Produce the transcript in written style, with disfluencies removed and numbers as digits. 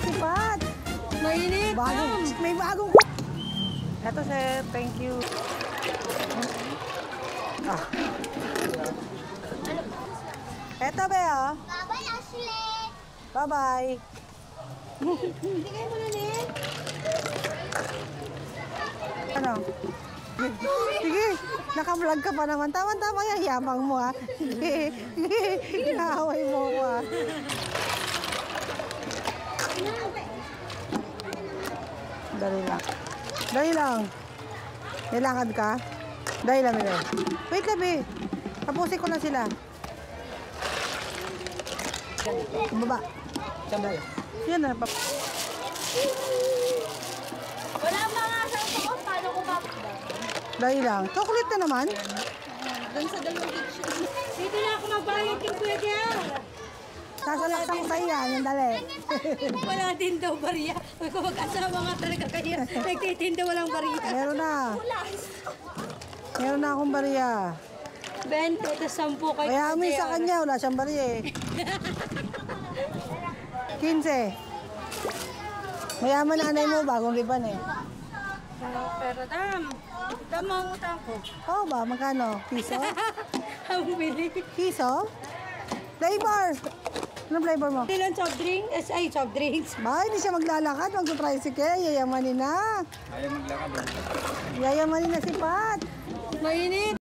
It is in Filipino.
si Pat. Mainit. May bagong... Ito, sir. Thank you. Ah. Ito, be, oh. Bye-bye, Ashley. Bye-bye. Bigay mo na, Nen. Ano? Sige, naka-vlog ka pa naman. Tama-tama yung yamang mo, ha? Sige, inaaway mo ko, ha? Dali lang. Dali lang. Nilakad ka? Dali lang, Milo. Wait lang, be. Tapusin ko lang sila. Baba. Sabay. Yan na. Wala mga sa ko. Paano ko ba? Dali lang. Chocolate na naman. Doon sa dalawang kitchen. Dito na ako magbayad yung kuya niya. Sasalaksak ko sa'yo yan. Yung dali. Wala din daw bariya. Kung mag-asawa nga talaga kayo. Nagtitinda walang bariya. Meron na. Meron na akong bariya. 20, tapos 10 kayo. Kaya amin sa kanya, wala siyang bariya eh. 15. Mayaman na anay mo, bagong riban eh. Pero tama ang utang ko. Oo ba? Magkano? Piso? Ang bili. Piso? Flavor! Ano flavor mo? Ilan soft drinks? Ay, soft drinks. Ba, hindi siya maglalakad, magsa-tricycle, yayamanin na. Ayaw maglakad. Yayamanin na si Pat. Mainit.